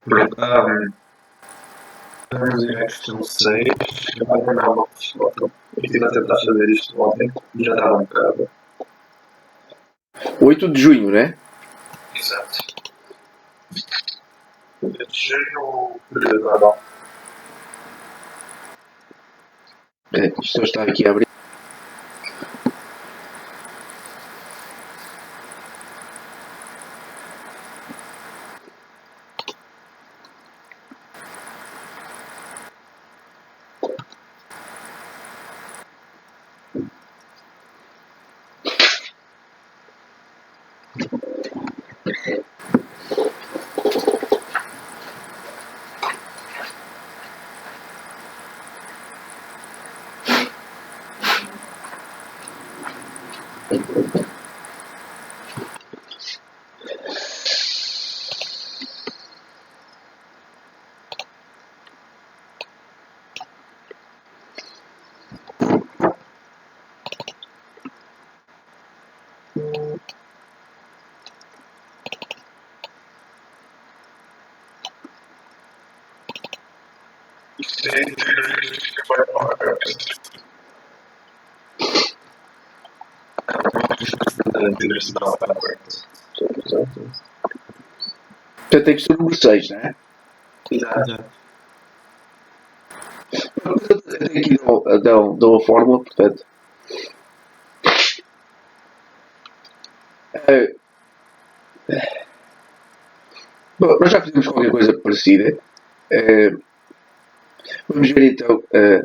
Pronto. Vamos ir à questão 6. Agora não, uma foto. Eu estive a tentar fazer isto ontem e já estava um bocado. 8 de junho, né? Exato. 8 de junho, período normal. Isto está aqui a abrir. Portanto, tem que ser o número 6, não é? Exato. Aqui dão a fórmula, portanto. Bom, nós já fizemos qualquer coisa parecida. Vamos ver então a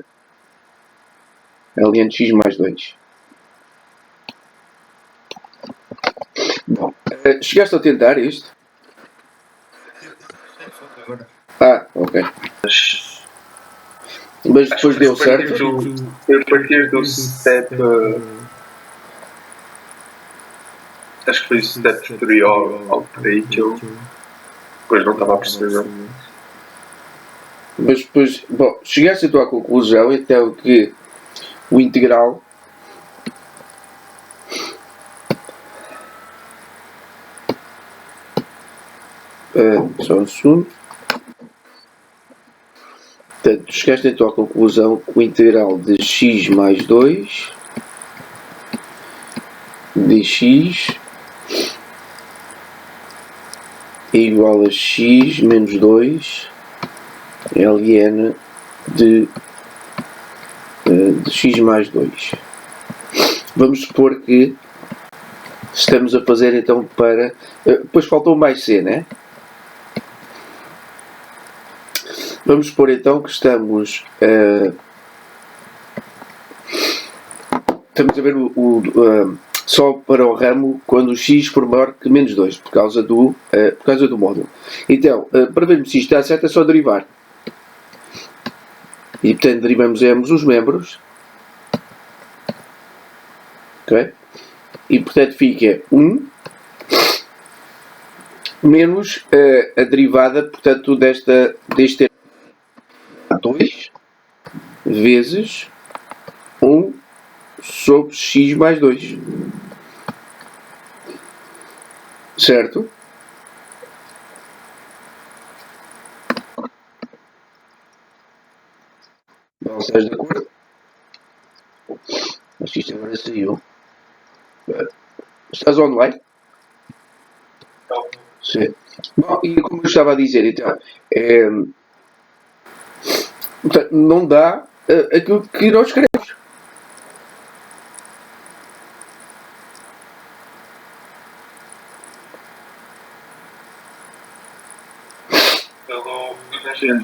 linha de x mais 2. Bom, chegaste a tentar isto? Ok. Mas depois deu certo? A partir do step. Acho que foi o step superior ao por que eu depois não estava a perceber. Mas depois, bom, chegaste então à conclusão então que o integral só um segundo. Portanto, chegaste então à conclusão que o integral de x mais 2 dx é igual a x menos 2 ln de x mais 2. Vamos supor que estamos a fazer então para... depois faltou mais c, né? Vamos supor então que estamos a ver só para o ramo quando o x for maior que menos 2, por causa do módulo. Então, para vermos se isto está certo é só derivar. E portanto derivamos ambos os membros. Ok? E portanto fica 1 menos a derivada, portanto, deste 2 vezes 1 sobre x mais 2. Certo? Não estás de acordo? Acho que isto agora saiu. Estás online? Não. Sim. Bom, e como eu estava a dizer, então, portanto, não dá aquilo que nós queremos.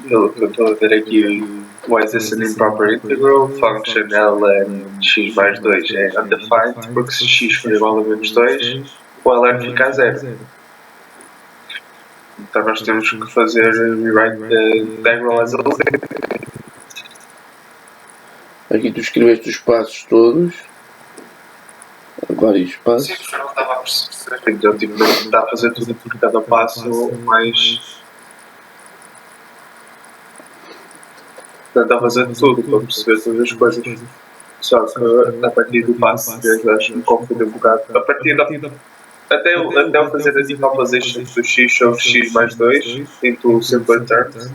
Pelo que eu estou a ver aqui, why is this an improper integral? Function ln x mais 2 é undefined, porque se x for igual a menos 2, o ln fica a 0. Então nós temos que fazer rewrite the integral as a limit. Aqui tu escreveste os passos todos. Vários passos. Sim, eu não estava a perceber. Então, tipo, não dá a fazer tudo por cada passo, mas... Tentar fazer tudo para perceber todas as coisas. Só que a partir do passo 3 acho que me confunde um bocado. A partir da até eu fazer a decomposition do x sobre x mais 2 into simpler terms.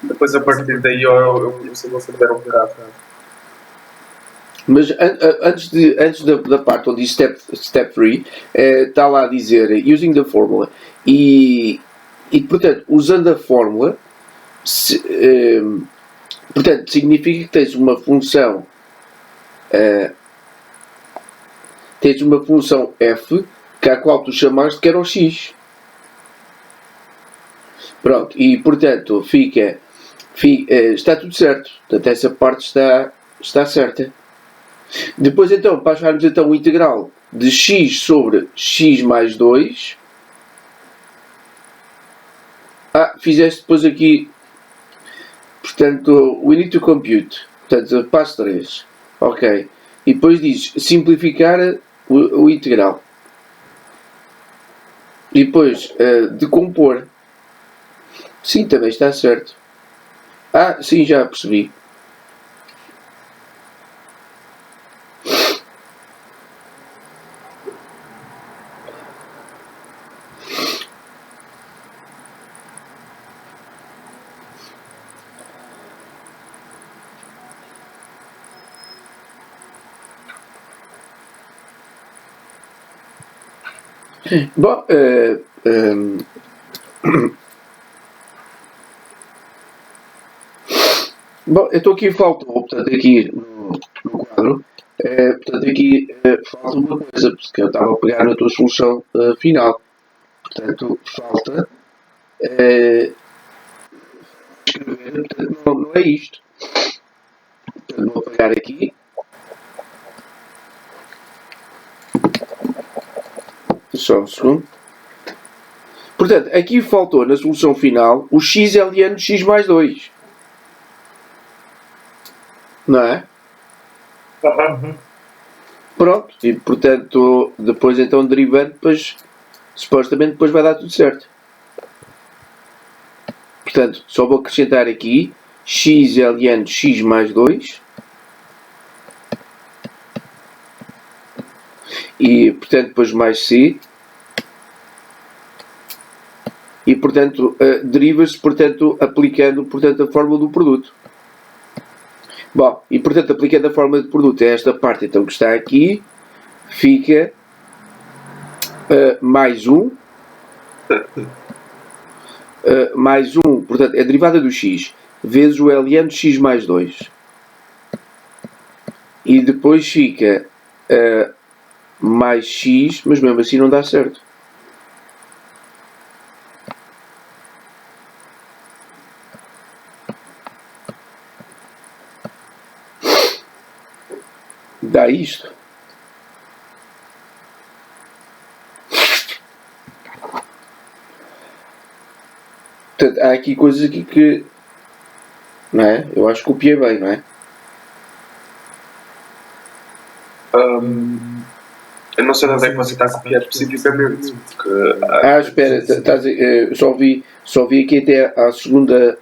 Depois a partir daí eu comecei a saber um bocado. Mas antes da parte onde diz step 3, está lá a dizer using the formula. E portanto, usando a fórmula, portanto, significa que tens uma função f que a qual tu chamaste que era o x. Pronto, e portanto está tudo certo. Portanto, essa parte está certa. Depois então, para acharmos então o integral de x sobre x mais 2. Fizeste depois aqui, portanto, we need to compute. Portanto, passo 3. Ok. E depois diz simplificar o integral. E depois decompor. Sim, também está certo. Sim, já percebi. Bom, bom, eu estou aqui, portanto, aqui no quadro, portanto, aqui falta uma coisa, porque eu estava a pegar na tua solução final. Portanto, falta escrever, portanto, não é isto. Portanto, vou pegar aqui. Só um segundo. Portanto, aqui faltou na solução final o x ln de x mais 2. Não é? Pronto. E portanto, depois então derivando, supostamente depois vai dar tudo certo. Portanto, só vou acrescentar aqui x ln de x mais 2. E portanto depois mais c. E portanto deriva-se, portanto, aplicando, portanto, a fórmula do produto. Bom, e portanto aplicando a fórmula do produto a esta parte então que está aqui, fica mais 1, portanto é a derivada do x, vezes o ln de x mais 2. E depois fica mais x, mas mesmo assim não dá certo. Dá isto. Portanto, há aqui coisas aqui que, não é? Eu acho que copiei bem, não é? Eu não sei onde é que você está a copiar especificamente. Porque, espera, só vi aqui até a segunda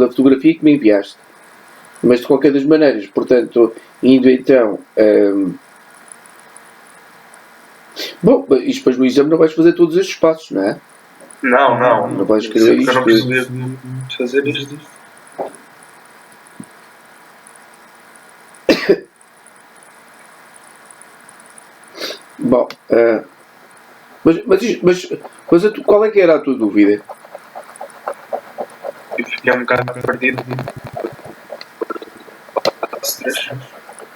fotografia que me enviaste. Mas de qualquer das maneiras, portanto, indo então. Bom, isto depois no exame não vais fazer todos estes passos, não é? Não. Não vais escrever isto. Eu não preciso de fazer isto. Bom, mas qual é que era a tua dúvida? Eu fiquei um bocado perdido.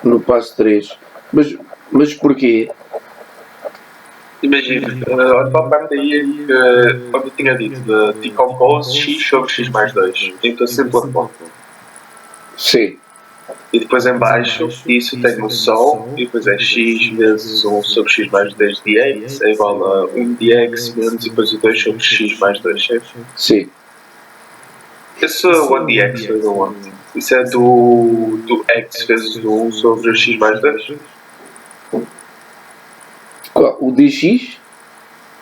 No passo 3. Mas porquê? Imagina, olha para a parte aí onde eu tinha dito de decompose x sobre x mais 2. Então simple form. Sim. E depois em baixo, isso tem o sol, e depois é x vezes 1 sobre x mais 2 dx, é igual a 1 dx menos e depois o 2 sobre x mais 2, certo? Sim. Esse 1 dx foi do onde? Isso é do x vezes do 1 sobre x mais 2? Qual? O dx?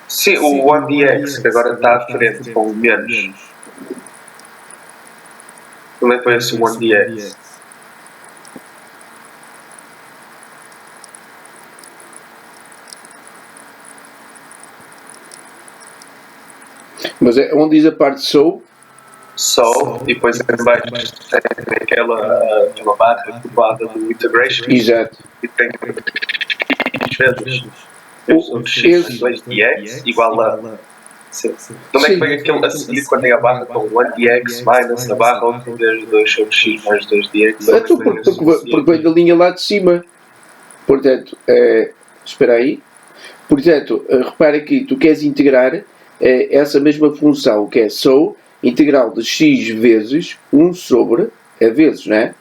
Sim, o 1 dx, que agora está à frente com o menos. Como é que foi esse 1 dx? Mas é onde diz a parte so, So, e depois em baixo tem aquela barra curvada do integration exato. e tem x vezes x 2dx igual a. De onde é que vem aquele a seguir quando tem a barra com 1dx minus a barra outra vez 2 sobre x mais 2dx? Então, porque vem da linha lá de cima. Portanto, espera aí. Portanto, repara aqui, tu queres integrar essa mesma função que é so, integral de x vezes 1 sobre, vezes, não é?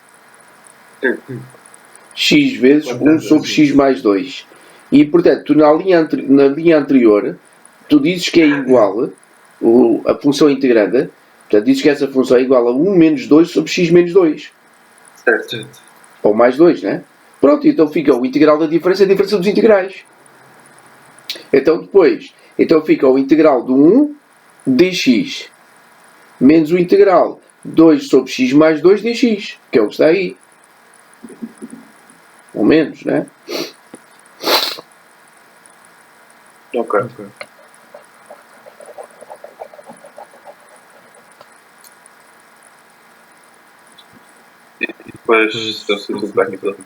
X vezes 1 sobre x mais 2. E, portanto, tu na linha anterior, tu dizes que é igual, a função integranda, portanto, dizes que essa função é igual a 1 menos 2 sobre x menos 2. Certo. Ou mais 2, não é? Pronto, então fica o integral da diferença, a diferença dos integrais. Então depois, fica o integral do 1 dx menos o integral 2 sobre x mais 2 dx, que é o que está aí. Ou menos, não é? Ok. E depois, se eu tudo bem aqui pelo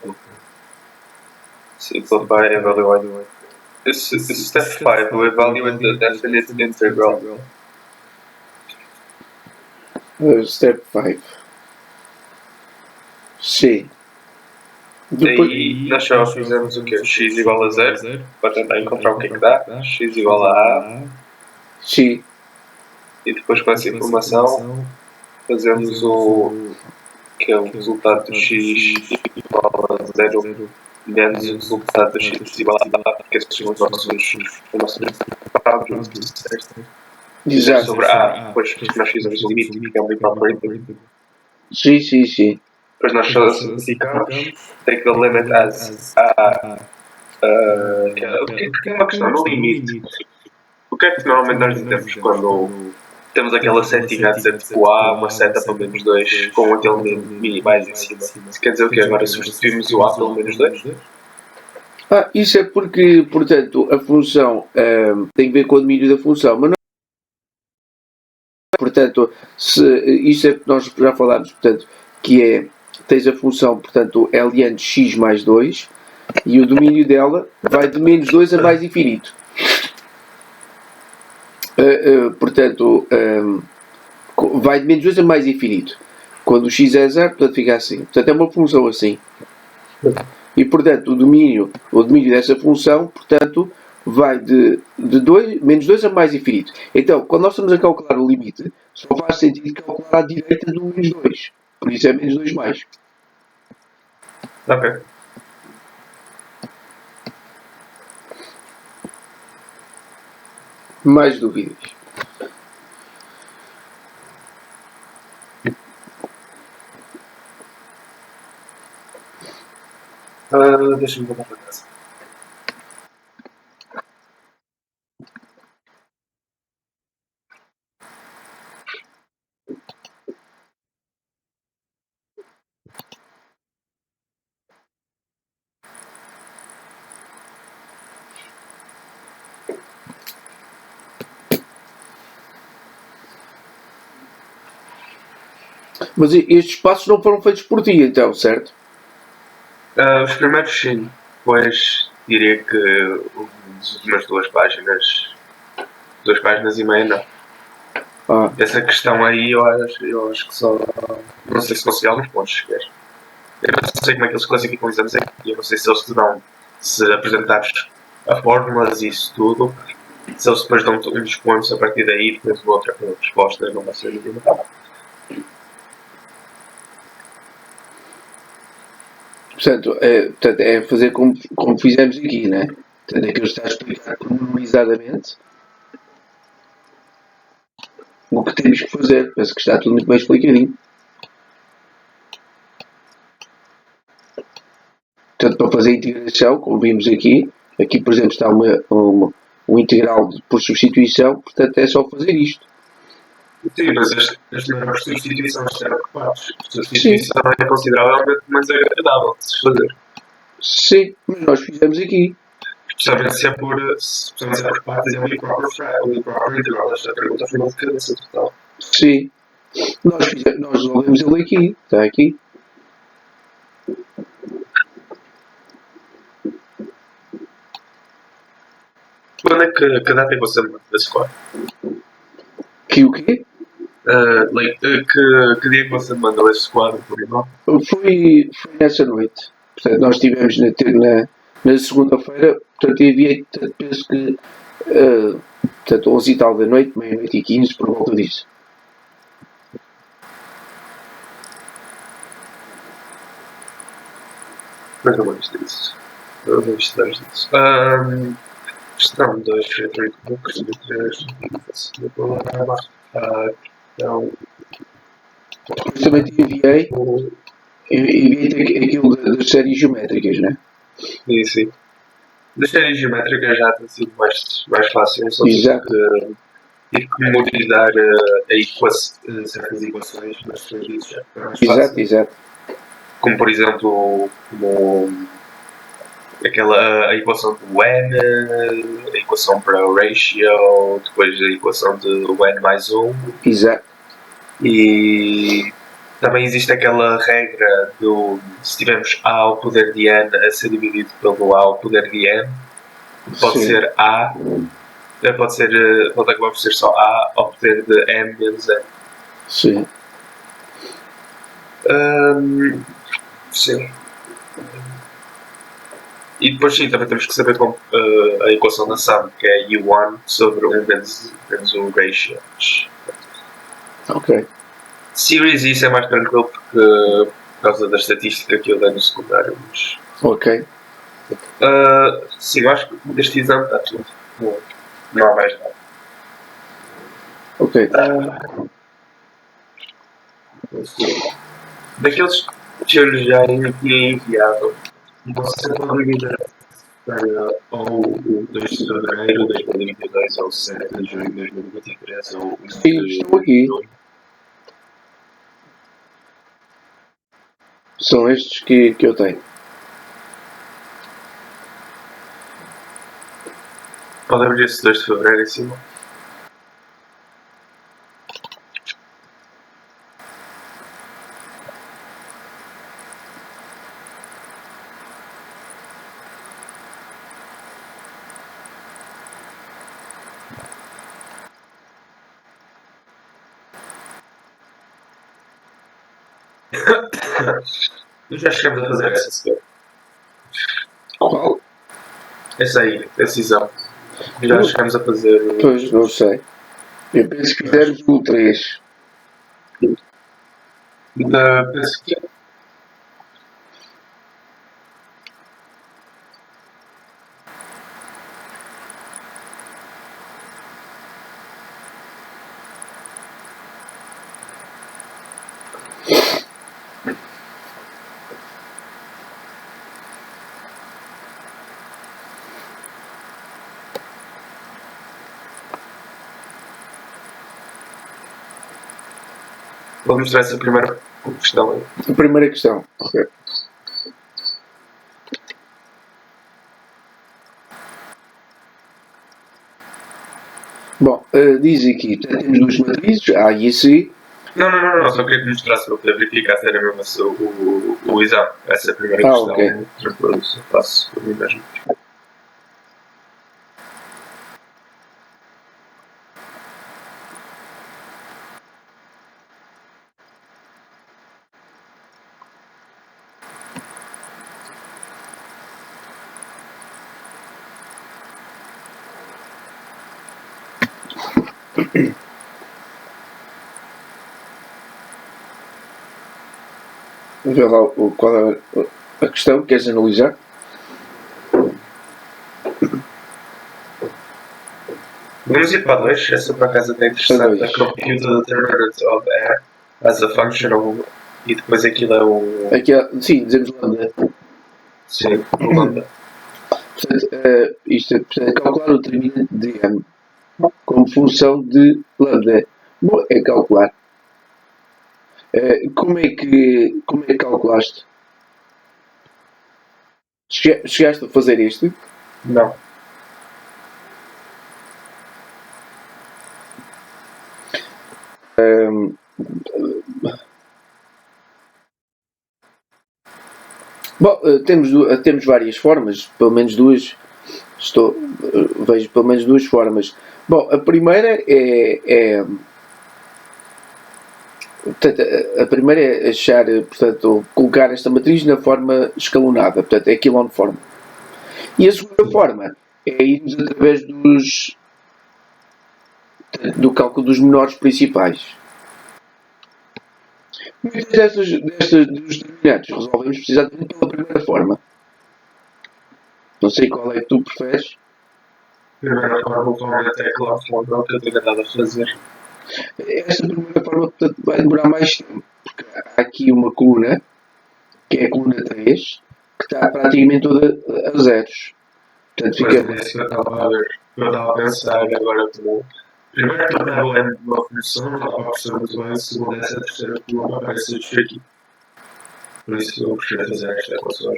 simplify and evaluate. This is step 5. We evaluate the definite integral. Step 5. C. Daí nós só fizemos o quê? X igual a 0 para tentar encontrar o que é que dá. X igual a A. Sim. E depois com essa informação fazemos o que é o resultado do X igual a 0 menos o resultado do X igual a A, porque esses são os nossos resultados, certo? Exato. Sobre A, depois nós fizemos o limite, que é um operator. Sim. Depois nós só simplificamos, take the limit as A. Que é uma questão no limite. O que é que normalmente nós dizemos quando temos aquela setinha a dizer tipo A, uma seta para menos 2 com aquele mini mais em cima? Isso quer dizer o quê? Agora substituímos o A pelo menos 2? Isso é porque, portanto, a função tem a ver com o domínio da função, mas não. Portanto, isso é que nós já falámos, portanto, que é, tens a função, portanto, ln de x mais 2 e o domínio dela vai de menos 2 a mais infinito. Portanto, vai de menos 2 a mais infinito. Quando o x é 0, portanto, fica assim. Portanto, é uma função assim. E, portanto, o domínio dessa função, portanto, vai de menos 2 a mais infinito. Então, quando nós estamos a calcular o limite, só faz sentido calcular à direita do menos 2. Por isso é menos 2 mais. Ok. Mais dúvidas? Deixa-me voltar para casa. Mas estes passos não foram feitos por ti, então, certo? Os primeiros sim, depois diria que as últimas 2 páginas e meia não. Essa questão aí eu acho que só. Não sei se consegui alguns pontos sequer. Eu não sei como é que eles classificam os exames aqui. Eu não sei se eles te dão, se apresentares a fórmulas e isso tudo, se eles depois dão um dos pontos a partir daí, depois o outro é com a resposta, não vai ser nenhuma. Portanto, é fazer como fizemos aqui, né? Portanto, é que ele está a explicar pormenorizadamente o que temos que fazer. Penso que está tudo muito bem explicadinho. Portanto, para fazer a integração, como vimos aqui, por exemplo está um integral por substituição, portanto é só fazer isto. Sim, mas este não é por substituição, isto é ocupados. Substituição é consideravelmente mais agradável de se fazer. Sim, mas nós fizemos aqui. Especialmente se é por partes, é um improper integral. Esta pergunta foi uma de cabeça total. Sim. Nós resolvemos ele aqui. Está aqui. Quando é que data é que você manda da escola? Que o quê? Que dia é que você mandou esse quadro por e-mail? Foi nessa noite. Portanto, nós estivemos na segunda-feira. Portanto, enviei, penso que. Portanto, 11 e tal da noite, meia-noite e 15, por volta disso. Mas não vamos ter isso. Não vamos ter isso. Questão 2, Frederick Books, 3, então. Depois também te enviei aquilo das séries geométricas, né? Sim. Das séries geométricas já tem sido mais fácil, só Exato. tive que memorizar certas equações, mas depois disso já foi mais fácil. Exato. Como por exemplo, a equação do n, a equação para o ratio, depois a equação de n mais 1. Exato. E também existe aquela regra do se tivermos a ao poder de n a ser dividido pelo a ao poder de n, pode Sim. ser a, pode acabar por ser só a ao poder de m menos n. Sim. Sim. E depois sim, também temos que saber como a equação da sum, que é u1 sobre 1 menos o ratio. Ok. Series isso é mais tranquilo por causa da estatística que eu dei no secundário. Mas, Ok. sim, eu acho que deste exame está tudo. Não há mais nada. Ok. Daqueles que eu já tinha enviado, você pode enviar ou o 2 de fevereiro de 2022 ou 7 de junho de 2023 ou 1 Sim, de estou aqui. junho. São estes que eu tenho. Pode abrir esse 2 de fevereiro em cima. Já chegamos a fazer essa sequer. Qual? Essa aí, decisão. Já chegamos a fazer. Pois, não sei. Eu penso que fizemos o 3. Penso que vou mostrar essa primeira questão aí. A primeira questão. Ok. Bom, diz aqui, portanto, temos duas matrizes, A e C. Não, só queria que mostrasse para poder verificar se era mesmo o exame. Essa é a primeira questão. Ok. Tranquilo, eu faço por mim mesmo. Vê lá qual é a questão que queres analisar. Vamos ir para 2, essa por acaso até é interessante. A compute the determinant of R as a function of. E depois aquilo é o. Aqui, sim, dizemos lambda. Sim, o lambda. Portanto, isto é calcular o determinante de M como função de lambda. Bom, é calcular. Como é que calculaste? Chegaste a fazer isto? Não. Bom, temos várias formas, pelo menos duas. Vejo pelo menos duas formas. Bom, a primeira portanto, a primeira é achar, portanto, colocar esta matriz na forma escalonada, portanto, é echelon-form. E a segunda forma é irmos através do cálculo dos menores principais. Muitas destas dos determinantes resolvemos precisamente pela primeira forma. Não sei qual é que tu preferes. Primeira forma, provavelmente é aquela forma que eu tenho andado a fazer. Esta primeira forma, portanto, vai demorar mais tempo, porque há aqui uma coluna, que é a coluna 3, que está praticamente toda a zeros. Portanto, fica... Mas é isso que eu estava a ver. Eu estava a pensar agora como... Primeiro que eu estava numa função, não estava a perceber muito bem, segundo essa terceira coluna aparece isto aqui. Por isso eu prefiro fazer esta equação.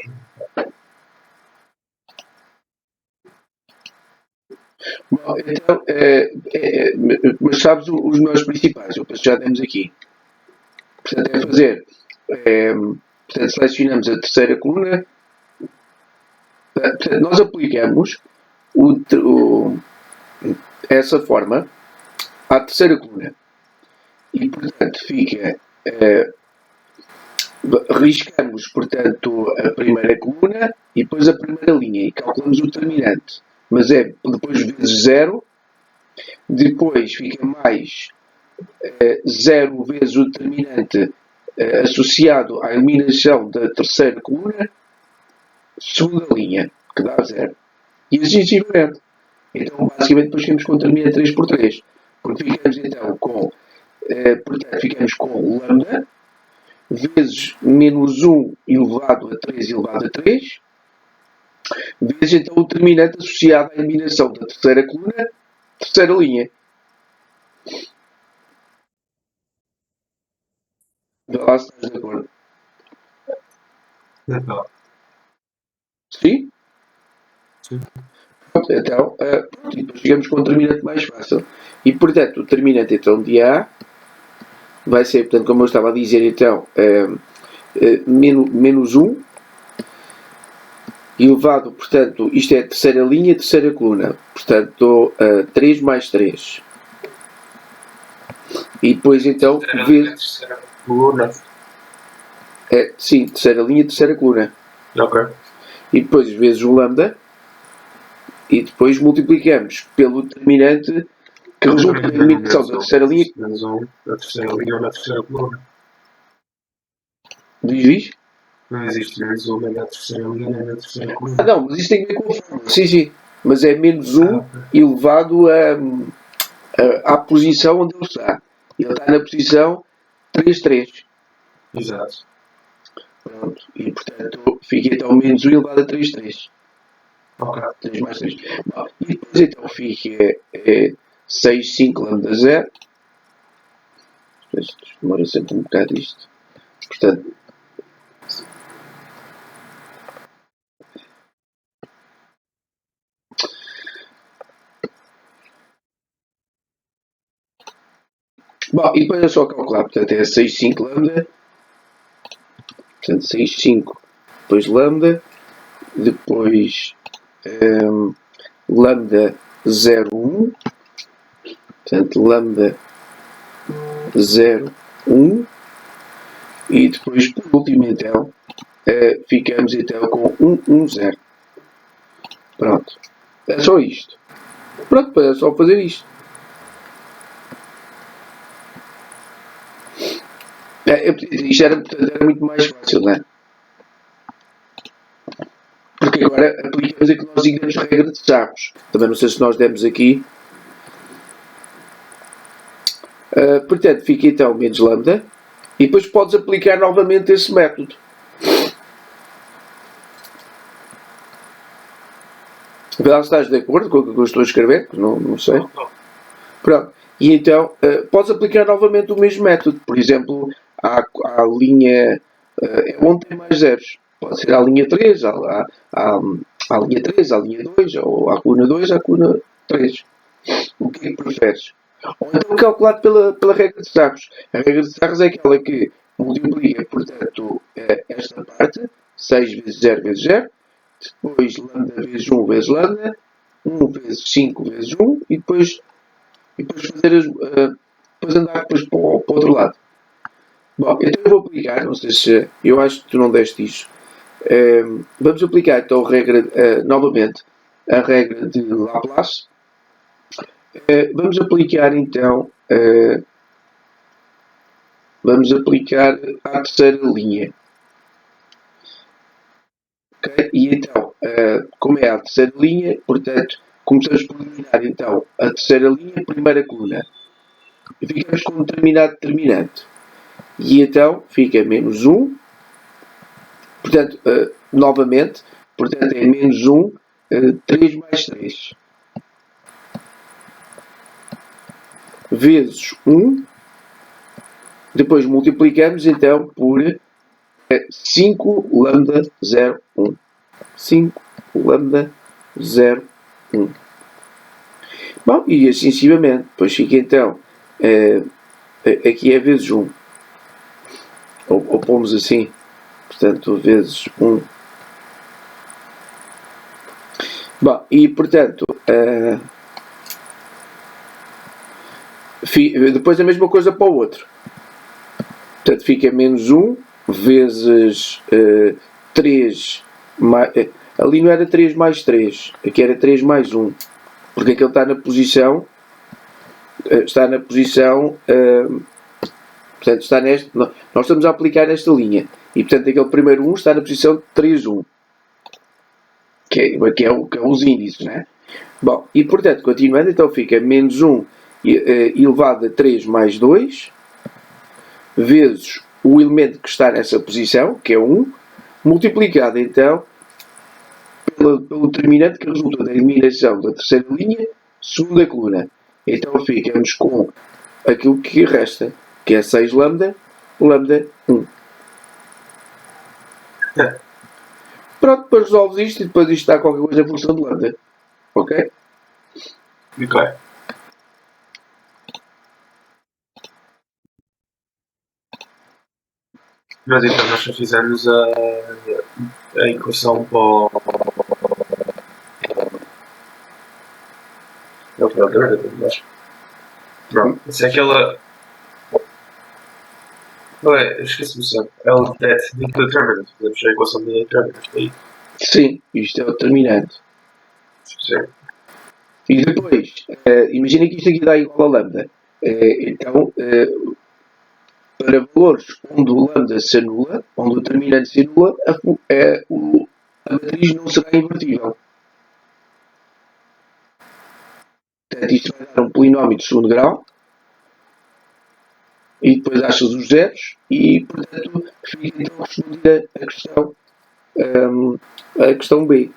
Bom, então, mas sabes os menores principais, eu já temos aqui. Portanto, é fazer... portanto, selecionamos a terceira coluna. Portanto, nós aplicamos essa forma à terceira coluna. E, portanto, fica... riscamos, portanto, a primeira coluna e depois a primeira linha e calculamos o determinante. Mas é depois vezes 0, depois fica mais 0 vezes o determinante associado à eliminação da terceira coluna, segunda linha, que dá 0. E assim sucessivamente. Então, basicamente, depois ficamos com o determinante 3 por 3. Porque ficamos então com, portanto, ficamos com lambda vezes menos 1 elevado a 3 elevado a 3, vezes então o determinante associado à eliminação da terceira coluna, terceira linha. Vê lá se estás de acordo. Não. Sim? Sim. Então, depois chegamos com um determinante mais fácil. E, portanto, o determinante então de A vai ser, portanto, como eu estava a dizer, então, menos 1 elevado, portanto, isto é a terceira linha, terceira coluna. Portanto, 3 mais 3. E depois, então, vezes... Terceira coluna. Sim, terceira linha, terceira coluna. Ok. E depois vezes o lambda. E depois multiplicamos pelo determinante que resulta da eliminação da terceira linha. Menos 1 na terceira linha ou na terceira coluna. Diz? Não existe menos 1 nem na terceira linha nem na terceira coluna. Não, mas isto tem que ver com a fórmula. Sim. Mas é menos 1 elevado à posição onde ele está. Ele está na posição 3, 3. Exato. Pronto. E portanto fica então menos 1 elevado a 3, 3. Ok. 3 mais 3. Bom, e depois então fica 6, 5 lambda 0. Demora sempre um bocado isto. Portanto, bom, e depois é só calcular, portanto é 6, 5 lambda, portanto 6, 5, depois lambda, depois lambda 0, 1, portanto lambda 0, 1, e depois por último então ficamos então com 1, 1, 0. Pronto, é só isto. Pronto, é só fazer isto. Isto era muito mais fácil, não é? Porque agora aplicamos a que nós digamos regra de Chaves. Também não sei se nós demos aqui. Portanto, fica então menos lambda. E depois podes aplicar novamente esse método. Vê lá se estás de acordo com o que eu estou a escrever. Não sei. Pronto. E então, podes aplicar novamente o mesmo método. Por exemplo, à linha onde tem mais zeros. Pode ser à linha 3, à linha 3, à linha 2, ou à coluna 2, à coluna 3. O que é que preferes? Ou então calculado pela regra de Sarros. A regra de Sarros é aquela que multiplica, portanto, esta parte, 6 vezes 0 vezes 0, depois lambda vezes 1 vezes lambda, 1 vezes 5 vezes 1, e depois fazer depois andar depois para o outro lado. Bom, então eu vou aplicar, não sei se eu acho que tu não deste isso. Vamos aplicar então a regra, novamente, a regra de Laplace. Vamos aplicar então à terceira linha. Okay? E então, como é a terceira linha, portanto, começamos por eliminar então a terceira linha, primeira coluna. E ficamos com um determinado determinante. E então fica menos 1. Portanto, novamente, portanto é menos 1, 3 mais 3. Vezes 1. Depois multiplicamos então por 5 lambda 0, 1. 5 lambda 0, 1. Bom, e assim sucessivamente. Depois fica então, aqui é vezes 1. Ou pomos assim, portanto, vezes 1. Bom, e portanto, depois a mesma coisa para o outro. Portanto, fica menos 1 vezes 3 mais... ali não era 3 mais 3, aqui era 3 mais 1. Porque aquele está na posição... portanto, está neste... Nós estamos a aplicar nesta linha. E, portanto, aquele primeiro 1 está na posição de 3, 1. Que é os índices, né? Bom, e, portanto, continuando, então fica menos 1 elevado a 3 mais 2... vezes o elemento que está nessa posição, que é 1, multiplicado então pelo determinante que resulta da eliminação da terceira linha, segunda coluna. Então ficamos com aquilo que resta, que é 6 lambda, lambda 1. Pronto, depois resolves isto e depois isto dá qualquer coisa em função de lambda. Ok? Ok. Mas então nós só fizemos a equação para o operador, pronto. Se é aquela. Não é, esqueci-me sempre. É o determinant. Fizemos a equação de determinant. Aí. Sim, isto é o determinante. Sim. E depois, imagina que isto aqui dá igual a lambda. Então, para valores onde o lambda se anula, onde o determinante se anula, a matriz não será invertível. Portanto, isto vai dar um polinómio de segundo grau, e depois achas os zeros, e portanto fica então respondida a questão B.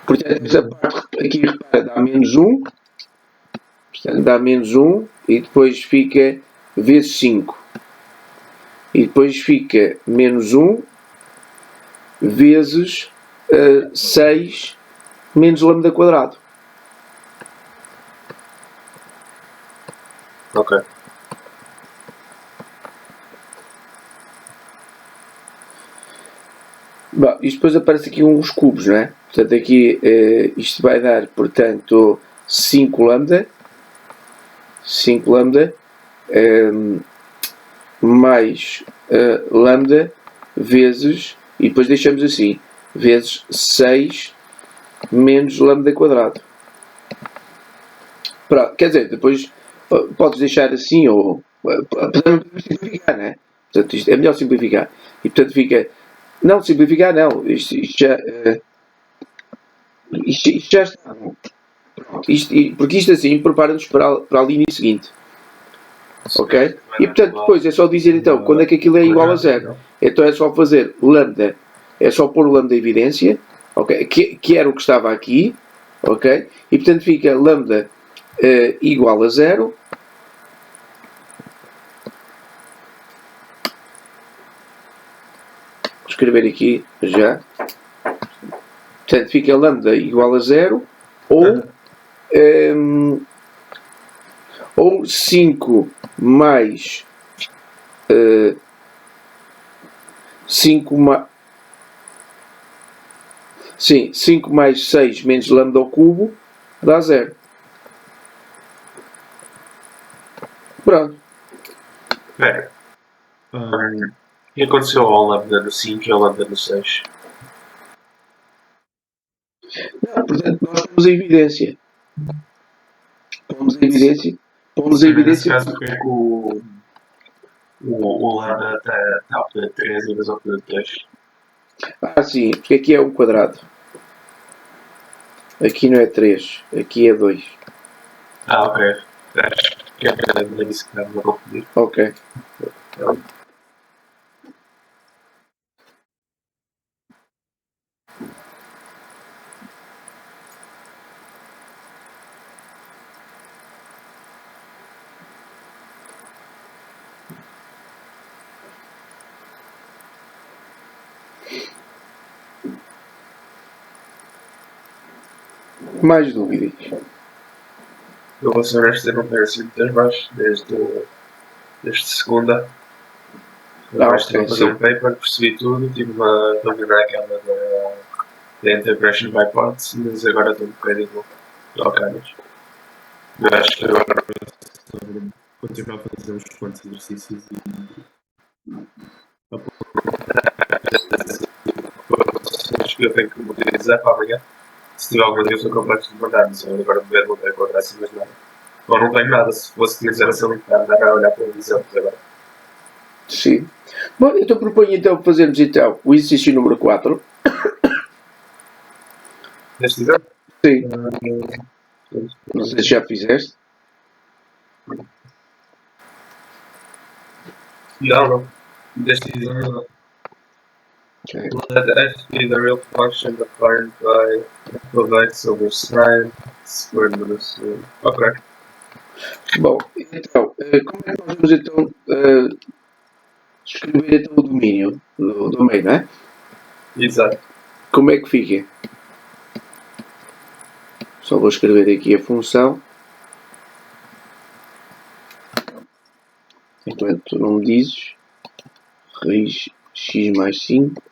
Portanto, essa parte aqui, repara, dá menos 1, portanto dá menos 1, e depois fica vezes 5. E depois fica menos 1 vezes 6 menos lambda quadrado. Ok. Bom, isto depois aparece aqui uns cubos, não é? Portanto, aqui isto vai dar, portanto, 5 lambda. 5 lambda mais lambda vezes, e depois deixamos assim, vezes 6 menos lambda quadrado. Pronto, quer dizer, depois podes deixar assim, ou podemos simplificar, não é? Portanto, isto é melhor simplificar. E portanto fica, não, simplificar não, isto já está bom. Porque isto assim prepara-nos para a linha seguinte. Ok? E portanto depois é só dizer então quando é que aquilo é igual a 0. Então é só fazer lambda, é só pôr o lambda em evidência, ok? Que era o que estava aqui, ok? E portanto fica lambda igual a 0. Vou escrever aqui já. Portanto, fica lambda igual a 0 ou 5 mais 5 mais 6 menos lambda ao cubo dá 0. Pronto. Espera. O que aconteceu ao lambda no 5 e ao lambda no 6? Não, portanto, nós pomos a evidência. Nesse caso, porque é que o lambda está ao poder 3 e depois ao poder 3? Ah, sim, porque aqui é 1 quadrado. Aqui não é 3, aqui é 2. Ah, ok. Acho que é isso que estava a confundir. Ok. Mais dúvidas? Eu vou ser honesto, eu não tenho assim muitas baixas desde segunda. Estive a fazer um paper, percebi tudo, tive uma dúvida naquela da integration by parts, mas agora estou um bocadinho locados. Eu acho que agora vou continuar a fazer uns quantos exercícios e acho que eu tenho que mobilizar para amanhã. Se tiver alguma coisa complexo de mandar, mas eu agora ver não tenho encontrar assim mais nada. Ou não tenho nada, se fosse dizer assim, andar a olhar para os exemplos agora. Sim. Bom, então proponho então fazermos então o exercício número 4. Neste exemplo? Sim. Não sei se já fizeste. Não. Deste exemplo não. Okay. Let f be the real function defined by x over sine squared minus 1. Ok. Bom, então, como é que nós vamos então escrever então o domínio do domain, não é? Exato. Como é que fica? Só vou escrever aqui a função. Enquanto tu não me dizes, raiz x mais 5.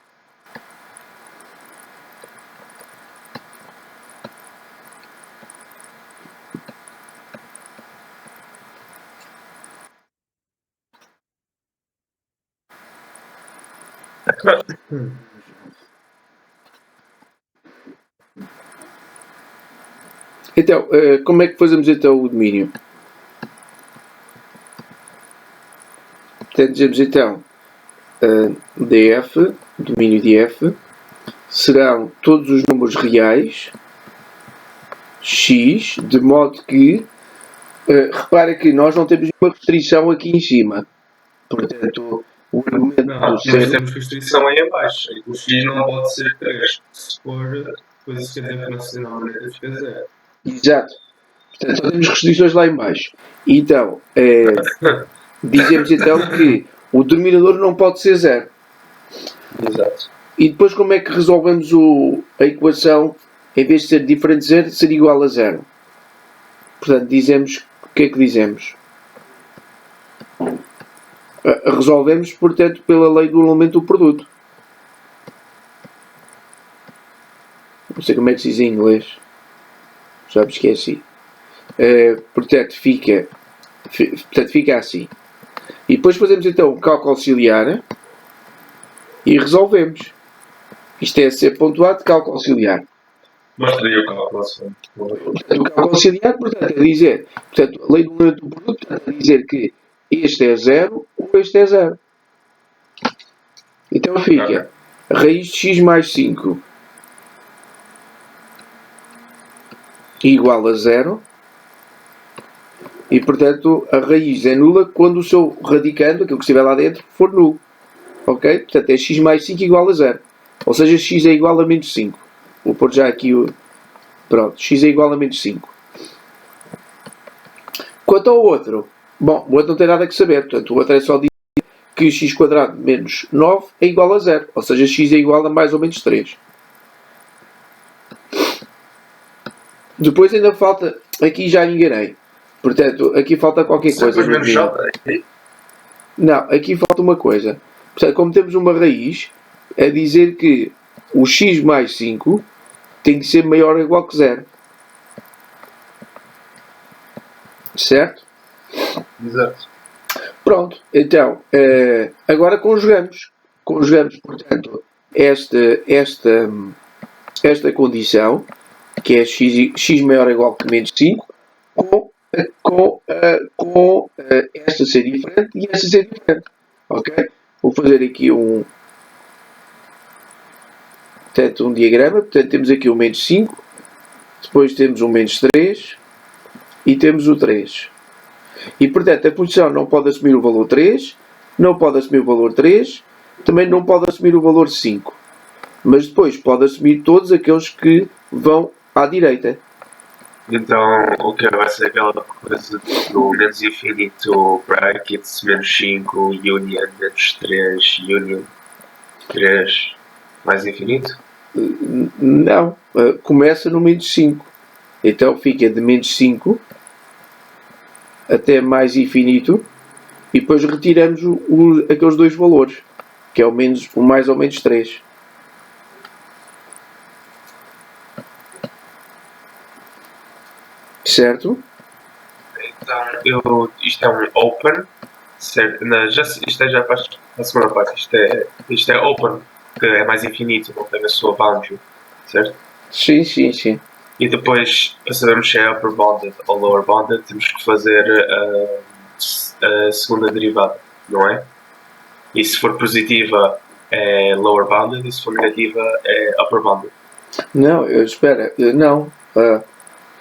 Então, como é que fazemos então o domínio? Portanto, dizemos então df, domínio de f, serão todos os números reais x, de modo que repara que nós não temos uma restrição aqui em cima. Portanto, o argumento do ser... Nós temos restrição aí abaixo. O x não pode ser 3. Se for, depois isso quer dizer que o nosso denominador fica 0. Exato. Portanto, só temos restrições lá em baixo. Então, dizemos então que o denominador não pode ser 0. Exato. E depois como é que resolvemos a equação, em vez de ser diferente de 0, ser igual a 0? Portanto, dizemos, o que é que dizemos? Resolvemos, portanto, pela lei do elemento do produto. Não sei como é que se diz em inglês. Já me esqueci. Portanto, fica assim. E depois fazemos então o cálculo auxiliar e resolvemos. Isto é ser pontuado de cálculo auxiliar. Mostra aí o cálculo auxiliar. O cálculo auxiliar, portanto, é dizer, portanto, a lei do elemento do produto, portanto, é dizer que este é 0 ou este é 0. Então fica raiz de x mais 5 igual a 0. E, portanto, a raiz é nula quando o seu radicando, aquilo que estiver lá dentro, for nulo. Ok? Portanto, é x mais 5 igual a 0. Ou seja, x é igual a menos 5. Vou pôr já aqui o... Pronto, x é igual a menos 5. Quanto ao outro, bom, o outro não tem nada que saber. Portanto, o outro é só dizer que x² menos 9 é igual a 0. Ou seja, x é igual a mais ou menos 3. Depois ainda falta, aqui já me enganei. Portanto, aqui falta qualquer coisa. Depois menos J. Não, aqui falta uma coisa. Portanto, como temos uma raiz, é dizer que o x mais 5 tem que ser maior ou igual que 0. Certo? Exato. Pronto, então, agora conjugamos. Conjugamos, portanto, esta condição, que é x maior ou igual que menos 5, com esta ser diferente e esta ser diferente. Ok? Vou fazer aqui um diagrama. Portanto, temos aqui o menos 5, depois temos o menos 3 e temos o 3. E, portanto, a função não pode assumir o valor 3, não pode assumir o valor 3, também não pode assumir o valor 5. Mas depois pode assumir todos aqueles que vão à direita. Então, o que vai ser aquela coisa do menos infinito, brackets, menos 5, union, menos 3, union, 3, mais infinito? Não, começa no menos 5. Então fica de menos 5 até mais infinito e depois retiramos aqueles dois valores, que é o mais ou menos 3. Certo? Então, isto é um open, certo? Não, isto é já para a segunda parte. Isto é open, que é mais infinito, não tem a sua boundary, certo? Sim, sim, sim. E depois, para sabermos se é upper bounded ou lower bounded, temos que fazer a segunda derivada, não é? E se for positiva é lower bounded e se for negativa é upper bounded. Não, espera, não.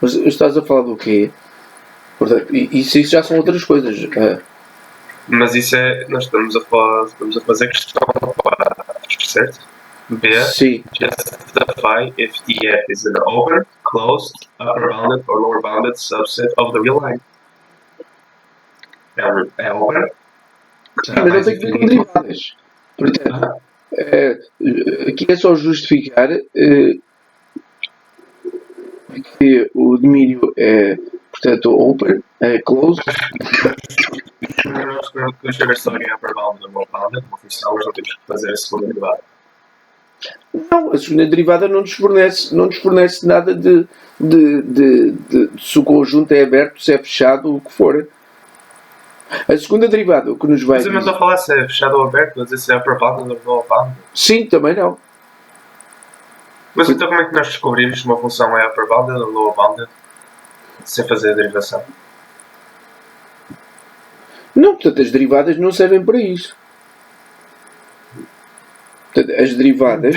Mas estás a falar do quê? Portanto, isso já são outras coisas. Mas isso é. Nós estamos a fazer questão 4, certo? B. Sim. Justify if the f is an open, closed, upper bounded or lower bounded subset of the real line. É open. Mas não tem que ver com derivadas. Portanto, aqui é só justificar que o domínio é, portanto, open, closed. Nós saber se alguém é upper bounded ou lower bounded, uma função, nós não temos que fazer a segunda derivada. Não, a segunda derivada não nos fornece nada de se o conjunto é aberto, se é fechado, o que for. A segunda derivada, o que nos vai Mas eu não estou a falar se é fechado ou aberto, mas se é upper bounded ou lower bounded. Sim, também não. Mas então como é que nós descobrimos se uma função é upper bounded ou lower bounded sem fazer a derivação? Não, portanto, as derivadas não servem para isso. Portanto, as derivadas...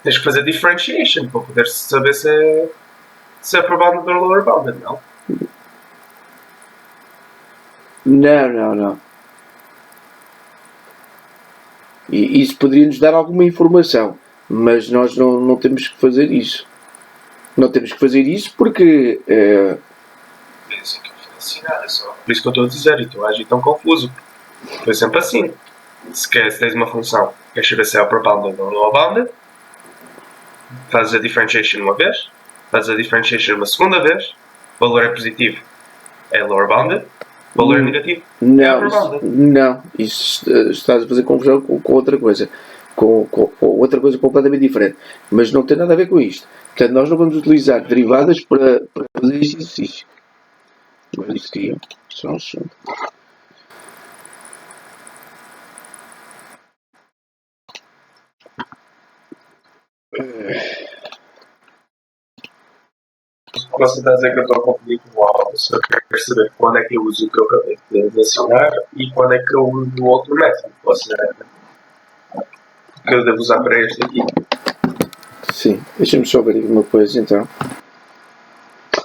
Tens que fazer differentiation para poder saber se é upper bounded ou lower bounded, não? Não. E isso poderia nos dar alguma informação, mas nós não temos que fazer isso. Não temos que fazer isso porque... É assim que eu fiz ensinar, é só. Por isso que eu estou a dizer, e estou a agir tão confuso. Foi sempre assim. Se tens uma função, queres saber se é upper bounded ou lower bounded, fazes a differentiation uma vez, fazes a differentiation uma segunda vez, o valor é positivo, é lower bounded, o valor é negativo, é upper bounded. Não, isso estás a fazer confusão com outra coisa. Com outra coisa completamente diferente. Mas não tem nada a ver com isto. Portanto, nós não vamos utilizar derivadas para fazer este exercício. Agora isto aqui, só um segundo. Você está a dizer que eu estou a confundir com algo, só que eu quero saber quando é que eu uso o que eu acabei de mencionar e quando é que eu uso o outro método. Ou seja, que eu devo usar para este aqui. Sim, deixa-me só ver aqui uma coisa então.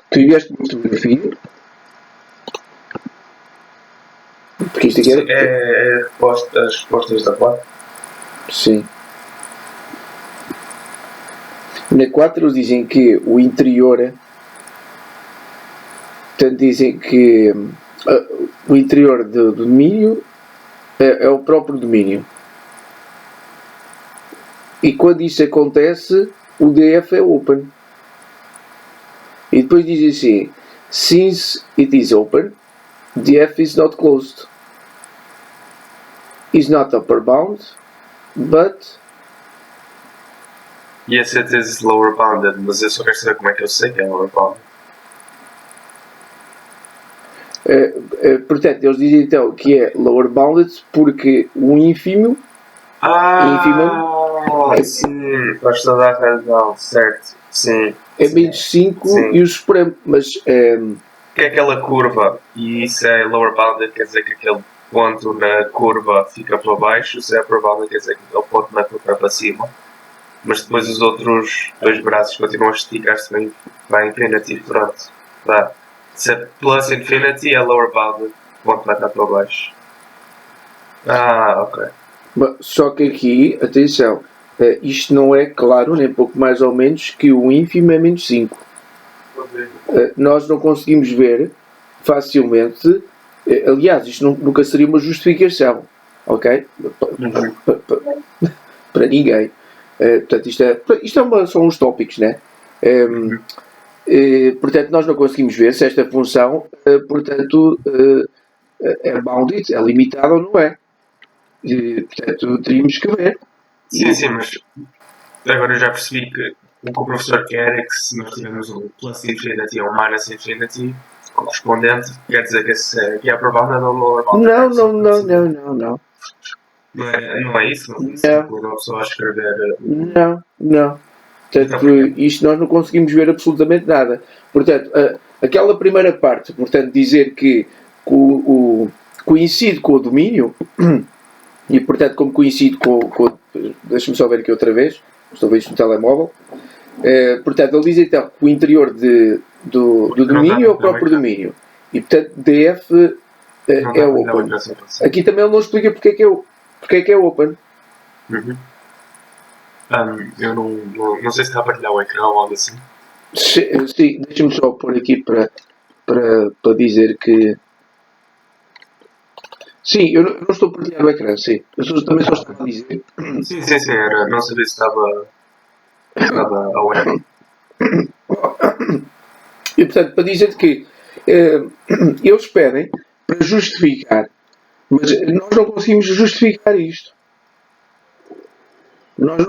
Tu enviaste uma fotografia? Porque isto aqui é as respostas da 4. Sim. Na 4 eles dizem que o interior, portanto dizem que o interior do domínio é o próprio domínio. E quando isso acontece, o DF é open. E depois diz assim: since it is open, the f is not closed. Is not upper bound, but Yes, it is lower bounded, mas eu só quero saber como é que eu sei que é lower bounded. portanto, eles dizem então que é lower bounded porque o ínfimo Sim, faz toda a razão, certo. Sim. é menos 5 Sim. e o supremo. Mas Que é aquela curva, e isso é lower bounded, quer dizer que aquele ponto na curva fica para baixo, se é upper bounded, quer dizer que aquele ponto na curva é para cima. Mas depois os outros dois braços continuam a esticar-se também para infinity, pronto. Tá. Se é plus infinity, é lower bounded, o ponto vai estar para baixo. Ok. só que aqui, atenção, isto não é claro, nem pouco mais ou menos, que o ínfimo é menos 5. Nós não conseguimos ver facilmente. Aliás, isto nunca seria uma justificação, ok? Para ninguém. Portanto, isto é são uns tópicos, né? Portanto, nós não conseguimos ver se esta função, portanto, é bounded, é limitada ou não é. Portanto, teríamos que ver. Sim, mas agora eu já percebi que o que o professor quer é que se nós tivermos um plus infinity ou um minus infinity correspondente, quer dizer que é aprovado ou lower bounded. Não. Não é isso? Quando a pessoa a escrever. Não. Portanto, isto nós não conseguimos ver absolutamente nada. Portanto, aquela primeira parte, portanto, dizer que coincide com o domínio, e portanto, como coincide com deixa-me só ver aqui outra vez, estou a ver isto no telemóvel. Portanto, ele diz então que o interior do domínio é o próprio domínio. E portanto, DF é open. Aqui também ele não explica porque é que é open. Eu não sei se está a partilhar o ecrã ou algo assim. Sim, deixa-me só pôr aqui para dizer que. Sim, eu não estou a partilhar o ecrã, sim. Eu também só estava a dizer. Sim, era. Não sabia se estava a web. E portanto, para dizer que eles pedem para justificar, mas nós não conseguimos justificar isto. Nós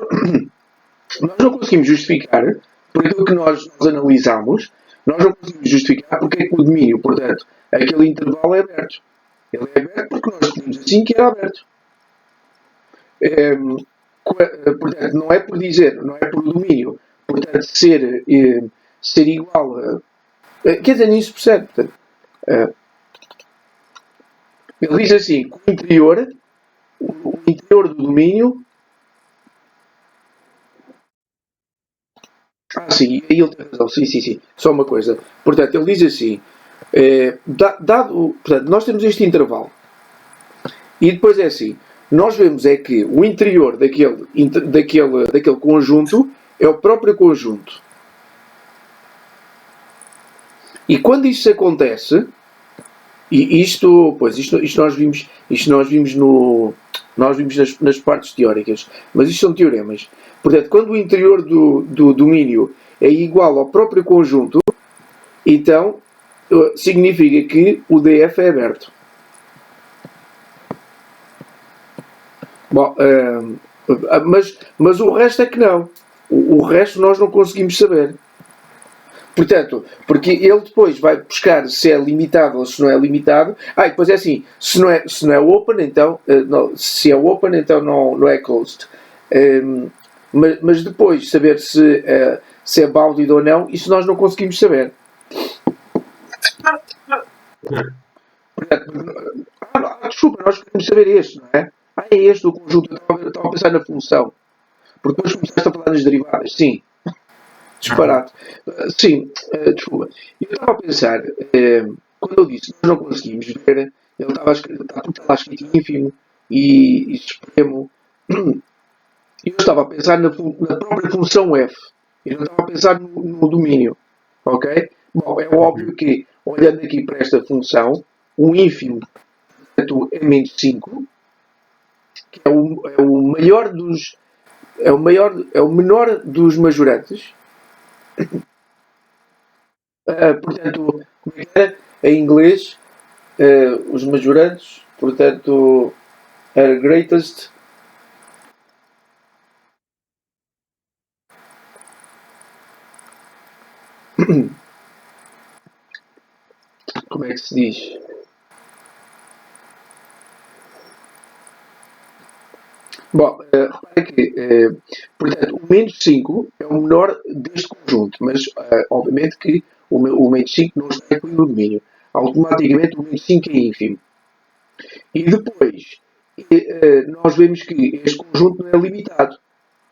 não conseguimos justificar, por aquilo que nós analisamos, nós não conseguimos justificar porque é que o domínio, portanto, aquele intervalo é aberto. Ele é aberto porque nós tínhamos assim que era aberto. Portanto, não é por dizer, não é por domínio, portanto, ser igual a. Quer dizer, nisso percebe. Portanto, ele diz assim, que o interior do domínio. Sim, aí ele tem razão, sim. Só uma coisa. Portanto, ele diz assim, portanto, nós temos este intervalo. E depois é assim, nós vemos é que o interior daquele conjunto é o próprio conjunto. E quando isto acontece, e isto nós vimos nas partes teóricas, mas isto são teoremas. Portanto, quando o interior do domínio é igual ao próprio conjunto, então significa que o DF é aberto. Bom, mas o resto é que não. O resto nós não conseguimos saber. Portanto, porque ele depois vai buscar se é limitado ou se não é limitado. E depois é assim, se não é open, então se é open, então não é closed. Mas depois saber se é bounded ou não, isso nós não conseguimos saber. Portanto, desculpa, nós queremos saber este, não é? É este o conjunto. Eu estava a pensar na função. Porque depois começaste a falar nas derivadas. Sim. Disparate. Sim, desculpa. Eu estava a pensar, quando eu disse nós não conseguimos ver, ele estava lá escrito ínfimo e supremo. Eu estava a pensar na própria função f. Eu não estava a pensar no domínio. Ok? Bom, é óbvio que, olhando aqui para esta função, o ínfimo, portanto, é menos 5, que é o maior dos. É o menor dos majorantes. Portanto, como é que era? Em inglês, os majorantes, portanto, era greatest. Como é que se diz? Bom, repara que, portanto, o menos 5 é o menor deste conjunto, mas obviamente que o menos 5 não está incluído no domínio. Automaticamente o menos 5 é ínfimo. E depois, nós vemos que este conjunto não é limitado,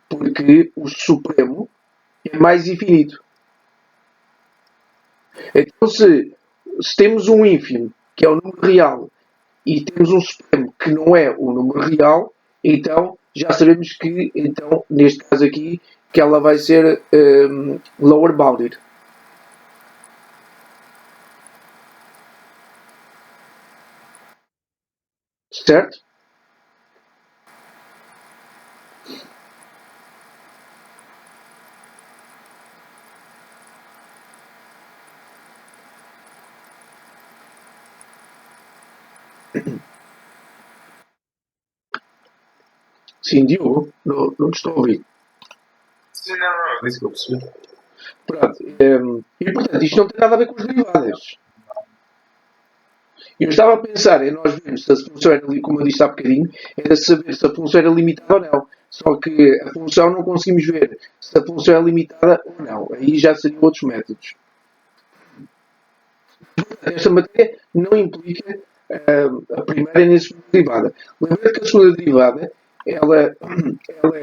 porque o supremo é mais infinito. Então, se temos um ínfimo, que é o número real, e temos um supremo que não é o número real, então já sabemos que, então, neste caso aqui, que ela vai ser lower bounded. Certo? Sim, Diogo, não te estou a ouvir. Sim, não, isso que eu percebi. Pronto. E portanto, isto não tem nada a ver com os derivadas. Eu estava a pensar em nós vermos se a função era, como eu disse há bocadinho, era saber se a função era limitada ou não. Só que a função não conseguimos ver se a função é limitada ou não. Aí já seriam outros métodos. Esta matéria não implica a primeira nem a segunda derivada. Lembrando que a segunda derivada ela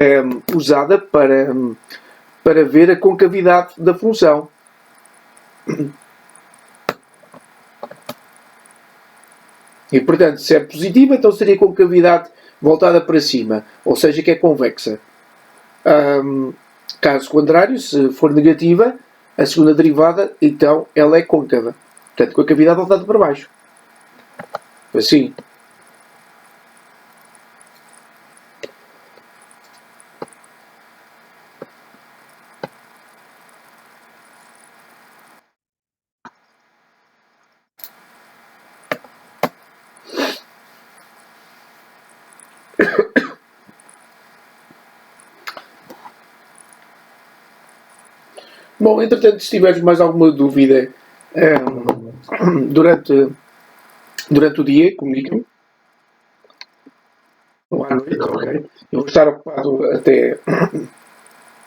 é usada para ver a concavidade da função. E, portanto, se é positiva, então seria concavidade voltada para cima, ou seja, que é convexa. Caso contrário, se for negativa, a segunda derivada, então ela é côncava. Portanto, concavidade voltada para baixo. Assim. Bom, entretanto, se tiveres mais alguma dúvida durante o dia, comunica-me. Ou à noite, ok. Eu vou estar ocupado até.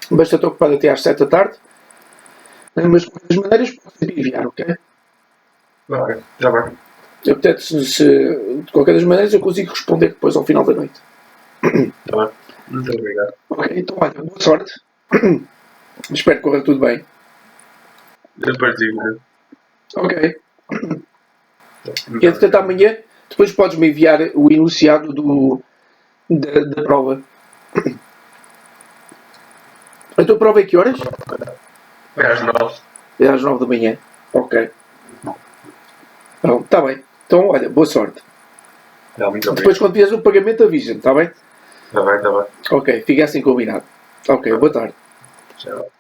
Bastante ocupado até às 7 da tarde. Mas, de qualquer maneiras, posso sempre enviar, ok? Ok, já vai. Eu, portanto, de qualquer das maneiras, eu consigo responder depois ao final da noite. Tá bem. Muito obrigado. Ok, então olha, boa sorte. Espero que corra tudo bem. Eu partilho. Ok. E entretanto amanhã, depois podes-me enviar o enunciado da prova. A tua prova é que horas? É às 9. É às 9 da manhã. Ok. Então, está bem. Então, olha, boa sorte. Não, muito obrigado. Depois, quando tiveres o pagamento, avisa-me, está bem? Tá bem, tá bem. Ok, fica assim combinado. Ok, boa tarde. Tchau.